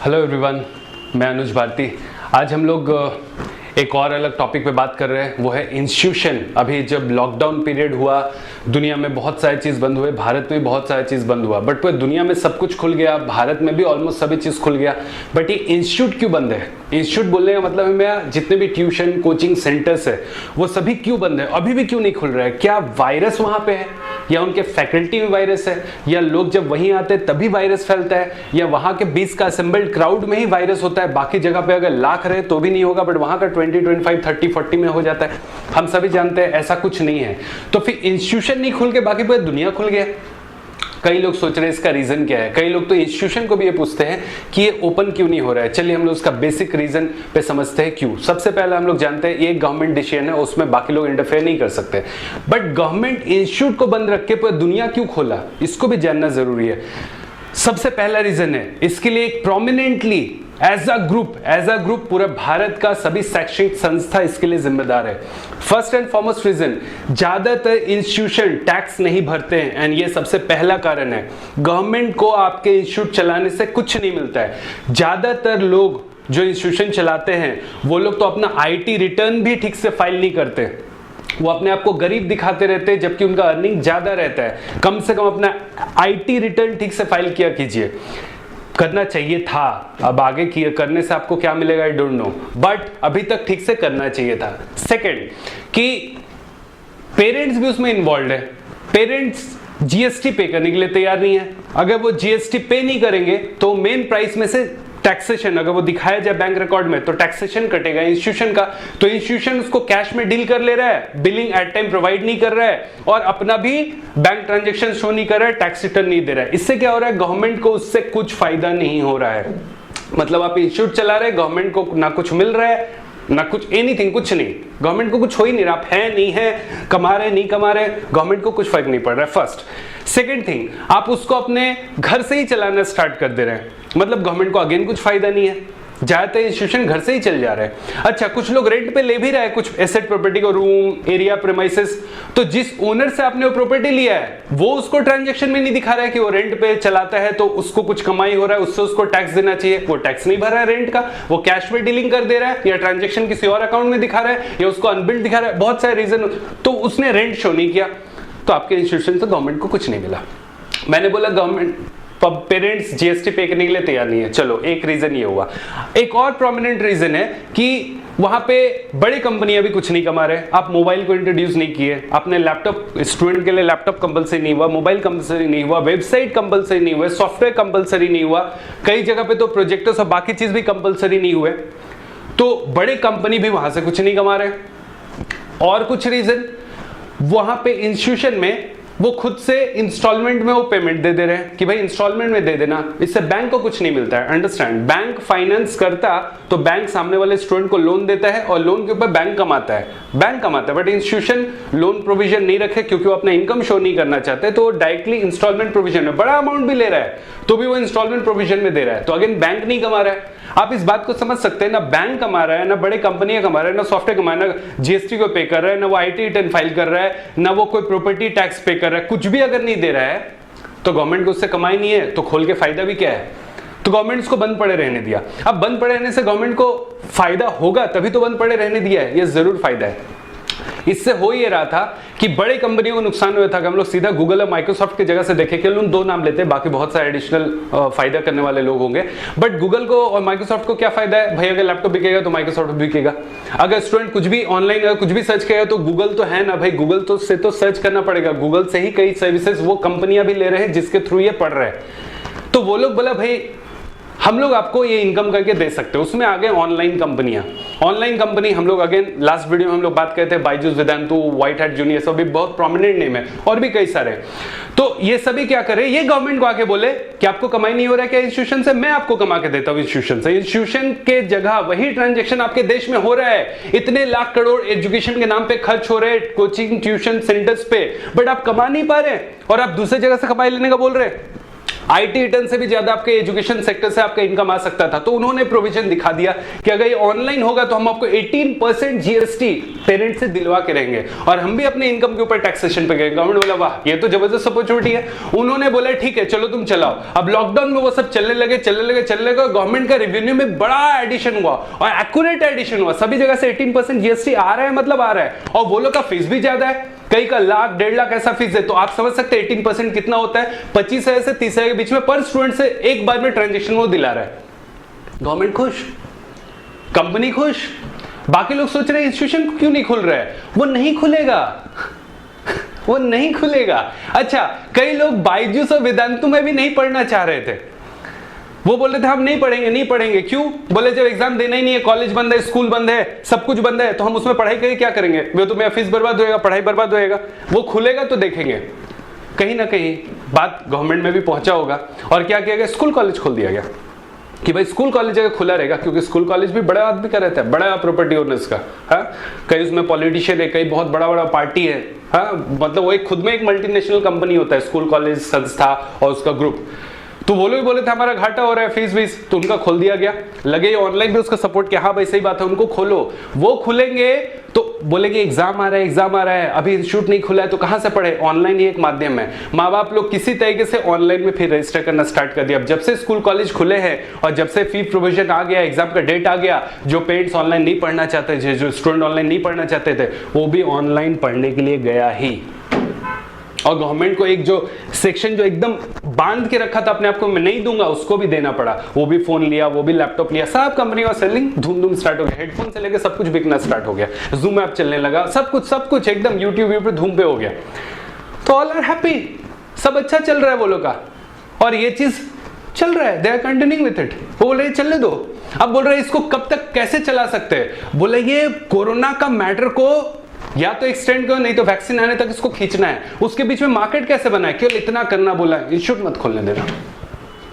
Hello everyone, मैं अनुज भारती। आज हम लोग एक और अलग टॉपिक पे बात कर रहे हैं, वो है इंस्टीट्यूशन। अभी जब लॉकडाउन पीरियड हुआ, दुनिया में बहुत सारी चीज़ बंद हुए, भारत में भी बहुत सारी चीज़ बंद हुआ, बट पूरी दुनिया में सब कुछ खुल गया, भारत में भी ऑलमोस्ट सभी चीज़ खुल गया। बट ये इंस्टीट्यूट क्यों बंद है? इंस्टीट्यूट बोलने का मतलब है मेरा जितने भी ट्यूशन कोचिंग सेंटर्स है वो सभी क्यों बंद है, अभी भी क्यों नहीं खुल रहा है? क्या वायरस वहाँ पे है, या उनके फैकल्टी में वायरस है, या लोग जब वहीं आते हैं तभी वायरस फैलता है, या वहाँ के 20 का असेंबल्ड क्राउड में ही वायरस होता है, बाकी जगह पे अगर लाख रहे तो भी नहीं होगा, बट वहाँ का 20, 25, 30, 40 में हो जाता है। हम सभी जानते हैं ऐसा कुछ नहीं है। तो फिर इंस्टीट्यूशन नहीं खुल के बाकी पूरी दुनिया खुल गया। कई लोग सोच रहे हैं इसका रीजन क्या है। कई लोग तो इंस्टीट्यूशन को भी ये पूछते हैं कि ये ओपन क्यों नहीं हो रहा है। चलिए हम लोग उसका बेसिक रीजन पे समझते हैं क्यों। सबसे पहले हम लोग जानते हैं ये गवर्नमेंट डिसीजन है, उसमें बाकी लोग इंटरफेयर नहीं कर सकते। बट गवर्नमेंट इंस्टीट्यूट को बंद रख के पूरी दुनिया क्यों खोला, इसको भी जानना जरूरी है। सबसे पहला रीजन है इसके लिए एक प्रोमिनेंटली एज अ ग्रुप पूरा भारत का सभी शैक्षणिक संस्था इसके लिए जिम्मेदार है। फर्स्ट एंड फॉरमोस्ट रीजन, ज्यादातर इंस्टीट्यूशन टैक्स नहीं भरते हैं, एंड ये सबसे पहला कारण है। गवर्नमेंट को आपके इंस्टीट्यूट चलाने से कुछ नहीं मिलता है। ज्यादातर लोग जो इंस्टीट्यूशन चलाते हैं वो लोग तो अपना आईटी रिटर्न भी ठीक से फाइल नहीं करते। वो अपने आप को गरीब दिखाते रहते हैं, जबकि उनका अर्निंग ज्यादा रहता है। कम से कम अपना आईटी रिटर्न ठीक से फाइल किया कीजिए। करना चाहिए था, अब आगे किए करने से आपको क्या मिलेगा आई डोंट नो, बट अभी तक ठीक से करना चाहिए था। सेकंड, कि पेरेंट्स भी उसमें इन्वॉल्व है। पेरेंट्स जीएसटी पे करने के लिए तैयार नहीं है। अगर वो जीएसटी पे नहीं करेंगे तो मेन प्राइस में से टैक्सेशन, अगर वो दिखाया जाए बैंक रिकॉर्ड में, तो टैक्सेशन कटेगा इंस्टीट्यूशन का। तो इंस्टीट्यूशन उसको कैश में डील कर ले रहा है, बिलिंग एट टाइम प्रोवाइड नहीं कर रहा है, और अपना भी बैंक ट्रांजैक्शन शो नहीं कर रहा है, टैक्स रिटर्न नहीं दे रहा है। इससे क्या हो रहा है, गवर्नमेंट को उससे कुछ फायदा नहीं हो रहा है। मतलब आप इंस्टीट्यूट चला रहे हैं, गवर्नमेंट को ना कुछ मिल रहा है ना कुछ, एनीथिंग, कुछ नहीं। गवर्नमेंट को कुछ हो ही नहीं रहा। आप है नहीं है, कमा रहे नहीं कमा रहे, गवर्नमेंट को कुछ फर्क नहीं पड़ रहा है। फर्स्ट। सेकंड थिंग, आप उसको अपने घर से ही चलाना स्टार्ट कर दे रहे हैं, मतलब गवर्नमेंट को अगेन कुछ फायदा नहीं है। ज्यादातर इंस्टीट्यूशन घर से ही चल जा रहे हैं। अच्छा, कुछ लोग रेंट पे ले भी रहे हैं कुछ एसेट प्रॉपर्टी को, रूम, एरिया, प्रीमाइसेस। तो जिस ओनर से आपने वो प्रॉपर्टी लिया है वो उसको ट्रांजैक्शन में नहीं दिखा रहा है कि वो रेंट पे चलाता है, तो उसको कुछ कमाई हो रहा है, उससे उसको टैक्स देना चाहिए। वो टैक्स नहीं भर रहा है रेंट का, वो कैश में डीलिंग कर दे रहा है, या ट्रांजैक्शन किसी और अकाउंट में दिखा रहा है, या उसको अनबिल्ड दिखा रहा है, बहुत सारे रीजन। तो उसने रेंट शो नहीं किया, तो आपके इंस्टीट्यूशन से गवर्नमेंट को कुछ नहीं मिला। मैंने बोला गवर्नमेंट पेरेंट्स जीएसटी पे करने के लिए तैयार नहीं है। चलो, एक रीजन ये हुआ। एक और प्रोमिनेंट रीजन है कि वहां पे बड़ी कंपनियां भी कुछ नहीं कमा रहे। आप मोबाइल को इंट्रोड्यूस नहीं किए, आपने लैपटॉप, स्टूडेंट के लिए लैपटॉप कंपलसरी नहीं हुआ, मोबाइल कंपलसरी नहीं हुआ, वेबसाइट कंपलसरी नहीं हुआ, सॉफ्टवेयर कंपलसरी नहीं हुआ, कई जगह पे तो प्रोजेक्टर्स और बाकी चीज भी कंपलसरी नहीं हुए। तो बड़े कंपनी भी वहां से कुछ नहीं कमा रहे। और कुछ रीजन, वहां पे इंस्टीट्यूशन में वो खुद से इंस्टॉलमेंट में वो पेमेंट दे रहे हैं कि भाई इंस्टॉलमेंट में दे देना, इससे बैंक को कुछ नहीं मिलता है। अंडरस्टैंड, बैंक फाइनेंस करता तो बैंक सामने वाले स्टूडेंट को लोन देता है और लोन के ऊपर बैंक कमाता है, बट इंस्टीट्यूशन लोन प्रोविजन नहीं रखे क्योंकि वो अपना इनकम शो नहीं करना चाहते, तो डायरेक्टली इंस्टॉलमेंट प्रोविजन में बड़ा अमाउंट भी ले रहा है तो भी वो इंस्टॉलमेंट प्रोविजन में दे रहा है। तो अगेन बैंक नहीं कमा रहा है। आप इस बात को समझ सकते हैं, ना बैंक कमा रहा है, ना बड़े कंपनियां कमा रहा है, ना सॉफ्टवेयर कमा रहा है, ना जीएसटी को पे कर रहा है, ना वो आईटी रिटर्न फाइल कर रहा है, ना वो कोई प्रॉपर्टी टैक्स पे कर रहा है। कुछ भी अगर नहीं दे रहा है तो गवर्नमेंट को उससे कमाई नहीं है, तो खोल के फायदा भी क्या है? तो गवर्नमेंट उसको बंद पड़े रहने दिया। अब बंद पड़े रहने से गवर्नमेंट को फायदा होगा, तभी तो बंद पड़े रहने दिया है, ये जरूर फायदा है। इससे हो ये रहा था कि बड़े कंपनियों को नुकसान हुआ था कि हम लोग सीधा गूगल और माइक्रोसॉफ्ट की जगह से देखें, कि उन दो नाम लेते हैं, बाकी बहुत सारे एडिशनल फायदा करने वाले लोग होंगे, बट गूगल को और माइक्रोसॉफ्ट को क्या फायदा है? भाई अगर लैपटॉप बिकेगा तो माइक्रोसॉफ्ट बिकेगा। अगर स्टूडेंट कुछ भी ऑनलाइन कुछ भी सर्च करेगा तो गूगल तो है ना भाई, गूगल तो से तो सर्च करना पड़ेगा। गूगल से ही कई सर्विसेज वो कंपनियां भी ले रहे हैं जिसके थ्रू ये पढ़ रहे हैं। तो वो लोग बोला भाई हम लोग आपको ये इनकम करके दे सकते हैं। उसमें आ गए ऑनलाइन कंपनियां। ऑनलाइन कंपनी हम लोग अगेन लास्ट वीडियो में हम लोग बात करते हैं, Byju's, Vedantu, white hat junior, सब भी बहुत प्रोमिनेंट नेम है, और भी कई सारे। तो ये सभी क्या करे, ये गवर्नमेंट को आके बोले कि आपको कमाई नहीं हो रहा है क्या इंस्टीट्यूशन से, मैं आपको कमा के देता हूं इंस्टीट्यूशन से। इंस्टीट्यूशन के जगह वही ट्रांजेक्शन आपके देश में हो रहा है, इतने लाख करोड़ एजुकेशन के नाम पे खर्च हो रहे हैं कोचिंग ट्यूशन सेंटर्स पे, बट आप कमा नहीं पा रहे और आप दूसरी जगह से कमाई लेने का बोल रहे हैं। IT रिटर्न से भी ज्यादा आपके एजुकेशन सेक्टर से आपका इनकम आ सकता था। तो उन्होंने प्रोविजन दिखा दिया कि अगर ये ऑनलाइन होगा तो हम आपको 18% GST पेरेंट से दिलवा के रहेंगे और हम भी अपने इनकम के ऊपर टैक्सेशन पे गए। गवर्नमेंट बोला वाह ये तो जबरदस्त अपॉर्चुनिटी है। उन्होंने बोला ठीक है चलो तुम चलाओ। अब लॉकडाउन में वो सब चलने लगे। गवर्नमेंट का रेवेन्यू में बड़ा एडिशन हुआ और एक्यूरेट एडिशन हुआ। सभी जगह से 18% GST आ रहा है, मतलब आ रहा है। और वो लोग का फीस भी ज्यादा है, कई का लाख 1.5 लाख ऐसा फीस है। तो आप समझ सकते हैं 18% कितना होता है, 25,000 से 30,000 के बीच में पर स्टूडेंट से एक बार में ट्रांजेक्शन वो दिला रहा है। गवर्नमेंट खुश, कंपनी खुश। बाकी लोग सोच रहे हैं इंस्टीट्यूशन क्यों नहीं खुल रहा है। वो नहीं खुलेगा, वो नहीं खुलेगा। अच्छा, कई लोग बायजूस और वेदांतु में भी नहीं पढ़ना चाह रहे थे। वो बोल रहे थे हम नहीं पढ़ेंगे। क्यों? बोले जब एग्जाम देना ही नहीं है, कॉलेज बंद है, स्कूल बंद है, सब कुछ बंद है, तो हम उसमें पढ़ाई करके क्या करेंगे? वो तो मेरा फीस बर्बाद होएगा, पढ़ाई बर्बाद होएगा। वो खुलेगा तो देखेंगे। कहीं ना कहीं बात गवर्नमेंट में भी पहुंचा होगा और क्या किया गया? स्कूल कॉलेज खोल दिया गया कि भाई स्कूल कॉलेज अगर खुला रहेगा, क्योंकि स्कूल कॉलेज भी बड़ा आदमी का रहता है, बड़ा प्रॉपर्टी ओनर्स का। हाँ, कई उसमें पॉलिटिशियन है, कई बहुत बड़ा पार्टी है। हाँ, मतलब वो एक खुद में एक मल्टीनेशनल कंपनी होता है, स्कूल कॉलेज संस्था और उसका ग्रुप। तो वो लोग बोले थे हमारा घाटा हो रहा है फीस वीस, तो उनका खोल दिया गया। लगे ऑनलाइन भी उसका सपोर्ट किया, हाँ भाई सही बात है, उनको खोलो। वो खुलेंगे तो बोलेंगे एग्जाम आ रहा है, अभी इंस्टीट्यूट नहीं खुला है तो कहां से पढ़े? ऑनलाइन ही एक माध्यम है। माँ बाप लोग किसी तरीके से ऑनलाइन में फिर रजिस्टर करना स्टार्ट कर दिया। अब जब से स्कूल कॉलेज खुले हैं और जब से फी प्रोविजन आ गया, एग्जाम का डेट आ गया, जो पेरेंट्स ऑनलाइन नहीं पढ़ना चाहते थे, जो स्टूडेंट ऑनलाइन नहीं पढ़ना चाहते थे, वो भी ऑनलाइन पढ़ने के लिए गया ही। और गवर्नमेंट को एक जो सेक्शन जो एकदम बांध के रखा था अपने आप को, मैं नहीं दूंगा, उसको भी देना पड़ा। वो भी फोन लिया, वो भी लैपटॉप लिया, सब कंपनी और सेलिंग धूम स्टार्ट हो गया। हेडफोन से लेकर सब कुछ बिकना स्टार्ट हो गया, जूम ऐप चलने लगा, सब कुछ एकदम यूट्यूब पे धूम पे हो गया। तो ऑल आर हैप्पी, सब अच्छा चल रहा है वो लोग का, और ये चीज चल रहा है, they are continuing with it. वो बोल रहे चलने दो। अब बोल रहे इसको कब तक कैसे चला सकते हैं? बोले ये कोरोना का मैटर को या तो एक्सटेंड करो, नहीं तो वैक्सीन आने तक इसको खींचना है। उसके बीच में मार्केट कैसे बनाए? केवल इतना करना बोला है, इंस्टीट्यूट मत खोलने देना।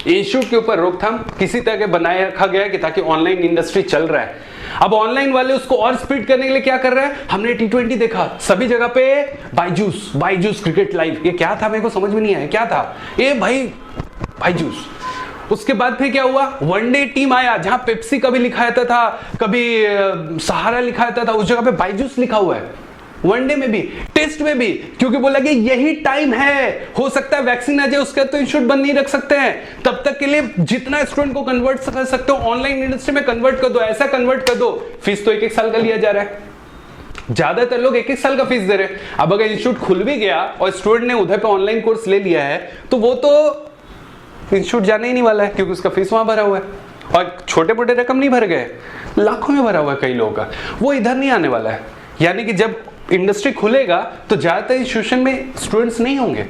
इंस्टीट्यूट के ऊपर रोकथाम किसी तरह के बनाए रखा गया है कि ताकि ऑनलाइन इंडस्ट्री चल रहा है। अब ऑनलाइन वाले उसको और स्पीड करने के लिए क्या कर रहे हैं? हमने T20 देखा, सभी जगह पे बायजूस क्रिकेट लाइव। ये क्या था मेरे को समझ में नहीं आया, क्या था ये भाई? बायजूस। उसके बाद फिर क्या हुआ? वनडे टीम आया, जहां पेप्सी का भी लिखा रहता था, कभी सहारा लिखा रहता था, उस जगह पे बायजूस लिखा हुआ है। वनडे में भी, टेस्ट में भी, क्योंकि बोला कि यही टाइम है, हो सकता है वैक्सीन आ जाए, उसके तो इंस्टीट्यूट बंद नहीं रख सकते हैं। तब तक के लिए जितना स्टूडेंट को कन्वर्ट कर सकते हो ऑनलाइन इंडस्ट्री में कन्वर्ट कर दो, ऐसा कन्वर्ट कर दो। फीस तो 1-1 साल का लिया जा रहा है, ज्यादातर लोग 1-1 साल का फीस दे रहे हैं। अब अगर इंस्टीट्यूट खुल भी गया और स्टूडेंट ने उधर पे ऑनलाइन कोर्स ले लिया है, तो वो तो इंस्टीट्यूट जाने ही नहीं वाला है, क्योंकि उसका फीस वहां भरा हुआ है। और छोटे मोटे रकम नहीं भर गए, लाखों में भरा हुआ है कई लोगों का, वो इधर नहीं आने वाला है। यानी कि जब इंडस्ट्री खुलेगा तो ज्यादातर इंस्टीट्यूशन में स्टूडेंट्स नहीं होंगे,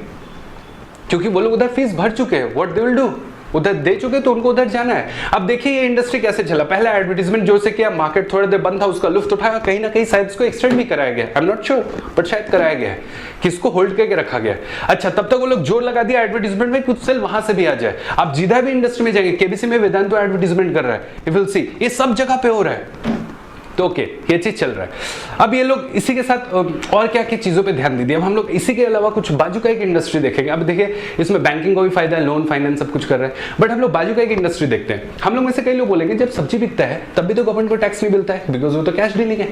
क्योंकि वो लोग उधर फीस भर चुके हैं। What they will do? उधर दे चुके तो उनको उधर जाना है। अब देखिए ये इंडस्ट्री कैसे चला। पहले एडवर्टीजमेंट जो से किया, मार्केट थोड़ी देर बंद था, उसका लुफ्त उठाया, कहीं ना कहीं शायद इसको एक्सटेंड भी कराया गया, I am not sure, but शायद कराया गया है कि इसको होल्ड करके रखा गया। अच्छा, तब तक वो लोग जोर लगा दिया एडवर्टीजमेंट में, कुछ सेल वहां से भी आ जाए। आप जिधर भी इंडस्ट्री में जाएंगे, केबीसी में वेदांत एडवर्टीजमेंट कर रहा है, यू विल सी, ये सब जगह पे हो रहा है। तो ओके, ये चीज चल रहा है। अब ये लोग इसी के साथ और क्या क्या चीजों पे ध्यान दीजिए। अब हम लोग इसी के अलावा कुछ बाजू का एक इंडस्ट्री देखेंगे। अब देखिए इसमें बैंकिंग का भी फायदा है, लोन फाइनेंस सब कुछ कर रहे हैं, बट हम लोग बाजू का एक इंडस्ट्री देखते हैं। हम लोग में से कई लोग बोलेंगे जब सब्जी बिकता है तब भी तो गवर्नमेंट को टैक्स नहीं मिलता है, बिकॉज वो तो कैश डीलिंग है,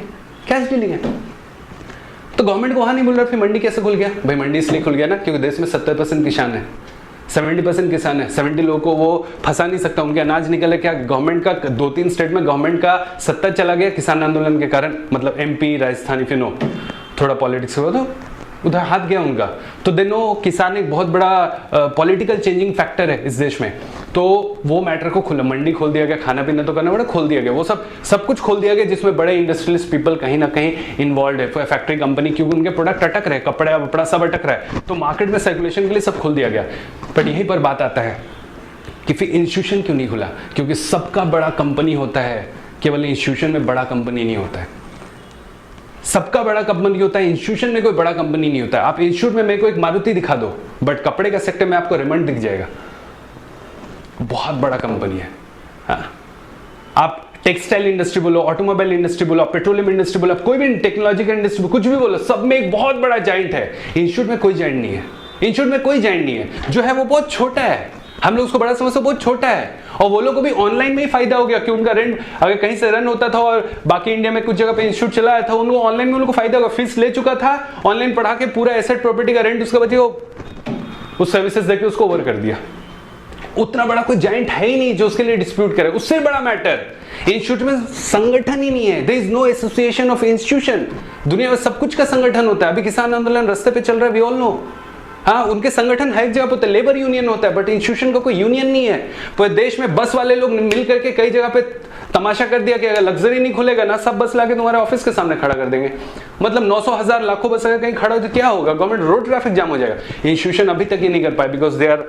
कैश डीलिंग है। तो गवर्नमेंट को वहां नहीं मिल रहा, फिर मंडी कैसे खुल गया? भाई मंडी इसलिए खुल गया ना क्योंकि देश में 70% किसान है, 70% किसान है, 70 लोगों को वो फंसा नहीं सकता, उनके अनाज निकले। क्या गवर्नमेंट का 2-3 स्टेट में गवर्नमेंट का सत्ता चला गया किसान आंदोलन के कारण, मतलब MP, Rajasthan, if you know, थोड़ा पॉलिटिक्स हुआ तो उधर हाथ गया उनका। तो देनो किसान एक बहुत बड़ा पॉलिटिकल चेंजिंग फैक्टर है इस देश में। तो वो मैटर को खुला, मंडी खोल दिया गया, खाना पीना तो करना पड़ा, खोल दिया गया, वो सब कुछ खोल दिया गया, जिसमें बड़े इंडस्ट्रियलिस्ट पीपल कहीं ना कहीं इन्वॉल्व है, फैक्ट्री कंपनी, क्योंकि उनके प्रोडक्ट अटक रहे, कपड़ा वपड़ा सब अटक रहा है, तो मार्केट में सर्कुलेशन के लिए सब खोल दिया गया। बट यहीं पर बात आता है कि फिर इंस्टीट्यूशन क्यों नहीं खुला? क्योंकि सबका बड़ा कंपनी होता है, केवल इंस्टीट्यूशन में बड़ा कंपनी नहीं होता है। सबका बड़ा कंपनी होता है, इंस्टीट्यूशन में कोई बड़ा कंपनी नहीं होता है। आप इंस्टीट्यूट में मेरे को एक मारुति दिखा दो, बट कपड़े का सेक्टर में आपको रेमंड दिख जाएगा, बहुत बड़ा कंपनी है। हाँ, आप टेक्सटाइल इंडस्ट्री बोलो, ऑटोमोबाइल इंडस्ट्री बोलो, पेट्रोलियम इंडस्ट्री बोलो, कोई भी टेक्नोलॉजिकल इंडस्ट्री कुछ भी बोलो, सब में एक बहुत बड़ा जाइंट है। इंस्टीट्यूट में कोई जाइंट नहीं है, इंस्टीट्यूट में कोई जाइंट नहीं है, जो है वो बहुत छोटा है। हम लोग उसको बड़ा समझते, बहुत छोटा है। और वो लोग को भी ऑनलाइन में ही फायदा हो गया कि उनका रेंट अगर कहीं से रन होता था और बाकी इंडिया में कुछ जगह पे इंस्टीट्यूट चलाया था, उनको ऑनलाइन में उनको फायदा होगा। फीस ले चुका था, ऑनलाइन पढ़ा के पूरा एसेट प्रॉपर्टी का रेंट उसका बचे, उस सर्विसेज देके उसको ओवर कर दिया। उतना बड़ा कोई जाइंट है ही नहीं जो उसके लिए डिस्प्यूट करे। उससे बड़ा मैटर इंस्टीट्यूट में संगठन ही नहीं है। There is no association of institution. दुनिया में सब कुछ का संगठन होता है। अभी किसान आंदोलन रास्ते पे चल रहा है, वी ऑल नो। हाँ, उनके संगठन हर जगह होता है, लेबर यूनियन होता है, बट इंस्टीट्यूशन का कोई यूनियन नहीं है। पूरे देश में बस वाले लोग मिल करके कई जगह पे तमाशा कर दिया कि अगर लग्जरी नहीं खुलेगा ना, सब बस लाके तुम्हारे ऑफिस के सामने खड़ा कर देंगे। मतलब 900 1000 लाखों बस अगर कहीं खड़ा हो तो क्या होगा? गवर्नमेंट रोड ट्रैफिक जाम हो जाएगा। इंस्टीट्यूशन अभी तक ये नहीं कर पाए because they are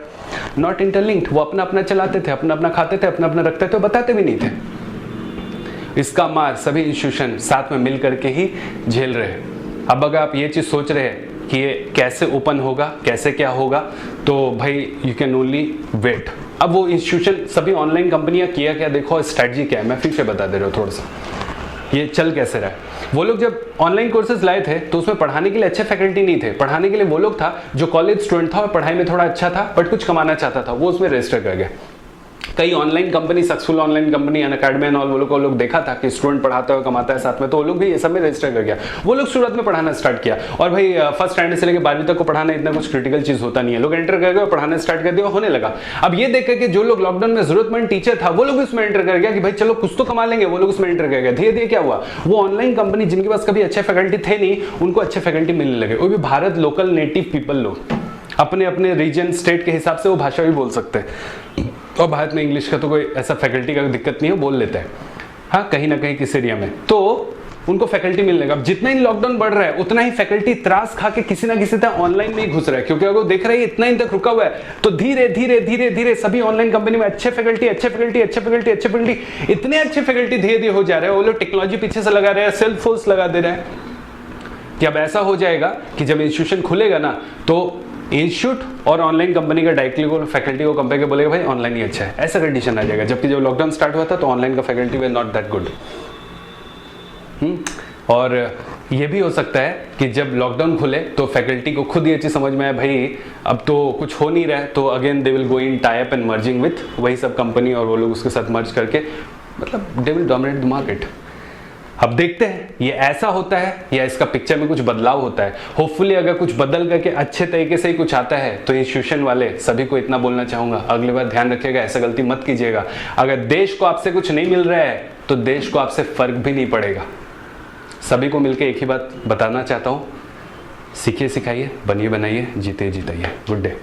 not interlinked. वो अपना अपना चलाते थे, अपना अपना खाते थे, अपना अपना रखते थे, बताते भी नहीं थे। इसका मार सभी इंस्टीट्यूशन साथ में मिल करके ही झेल रहे हैं। अब अगर आप ये चीज सोच रहे हैं कि ये कैसे ओपन होगा, कैसे क्या होगा, तो भाई यू कैन ओनली वेट। अब वो इंस्टीट्यूशन सभी ऑनलाइन कंपनियां किया क्या, देखो स्ट्रेटजी क्या है, मैं फिर से बता दे रहा हूँ थोड़ा सा ये चल कैसे रहा है। वो लोग जब ऑनलाइन कोर्सेज लाए थे तो उसमें पढ़ाने के लिए अच्छे फैकल्टी नहीं थे। पढ़ाने के लिए वो लोग था जो कॉलेज स्टूडेंट था और पढ़ाई में थोड़ा अच्छा था बट कुछ कमाना चाहता था, वो उसमें रजिस्टर कर गया। कई online company, successful online company, Unacademy and all, वो लोग को लोग देखा था कि स्टूडेंट पढ़ाता है कमाता है साथ में, तो वो लोग भी ये सब में रजिस्टर कर गया। वो लोग शुरुआत में पढ़ाना स्टार्ट किया और भाई फर्स्ट स्टैंडर्ड से लेकर 12वीं तक को पढ़ाना इतना कुछ क्रिटिकल चीज होता नहीं है। लोग एंटर कर गए और पढ़ाना स्टार्ट कर दिया, होने लगा। अब ये देख के जो लोग लॉकडाउन में जरूरतमंद टीचर था वो लोग भी उसमें एंटर कर गया कि भाई चलो कुछ तो कमा लेंगे, वो लोग उसमें एंटर कर गए। धीरे धीरे क्या हुआ, वो ऑनलाइन कंपनी जिनके पास कभी अच्छे फैकल्टी थे नहीं, उनको अच्छे फैकल्टी मिलने लगे। वो भी भारत लोकल नेटिव पीपल लोग, अपने अपने रीजन स्टेट के हिसाब से वो भाषा भी बोल सकते हैं। और भारत में इंग्लिश का तो कोई ऐसा फैकल्टी का दिक्कत नहीं है, बोल लेते हैं हाँ कहीं ना कहीं किस एरिया में, तो उनको फैकल्टी मिलने लगा। अब जितना ही लॉकडाउन बढ़ रहा है उतना ही फैकल्टी त्रास खा के किसी ना किसी तरह ऑनलाइन में ही घुस रहा है, क्योंकि अगर वो देख रहा है इतना ही तक रुका हुआ है तो धीरे धीरे धीरे धीरे सभी ऑनलाइन कंपनी में अच्छे फैकल्टी इतने अच्छे फैकल्टी धीरे धीरे हो जा रहे हैं। वो लोग टेक्नोलॉजी पीछे से लगा रहे हैं, सेल्फ फोर्स लगा दे रहे हैं कि अब ऐसा हो जाएगा कि जब इंस्टीट्यूशन खुलेगा ना तो इंस्टीट्यूट और ऑनलाइन कंपनी का डायरेक्टली को फैकल्टी को कंपेयर के बोलेगा भाई ऑनलाइन ही अच्छा है, ऐसा कंडीशन आ जाएगा। जबकि जब लॉकडाउन स्टार्ट हुआ था तो ऑनलाइन का faculty way not that good. और ये भी हो सकता है कि जब लॉकडाउन खुले तो फैकल्टी को खुद ये चीज समझ में आए भाई अब तो कुछ हो नहीं रहा है, तो again they will go in tie up and merging with वही सब कंपनी और वो लोग उसके साथ मर्ज करके मतलब they will dominate the market. अब देखते हैं ये ऐसा होता है या इसका पिक्चर में कुछ बदलाव होता है। होपफुली अगर कुछ बदल करके अच्छे तरीके से ही कुछ आता है तो इंस्टीट्यूशन वाले सभी को इतना बोलना चाहूंगा, अगली बार ध्यान रखिएगा, ऐसा गलती मत कीजिएगा। अगर देश को आपसे कुछ नहीं मिल रहा है तो देश को आपसे फर्क भी नहीं पड़ेगा। सभी को मिलकर एक ही बात बताना चाहता हूं, सीखिए सिखाइए, बनिए बनाइए, जीते जिताइए। Good day.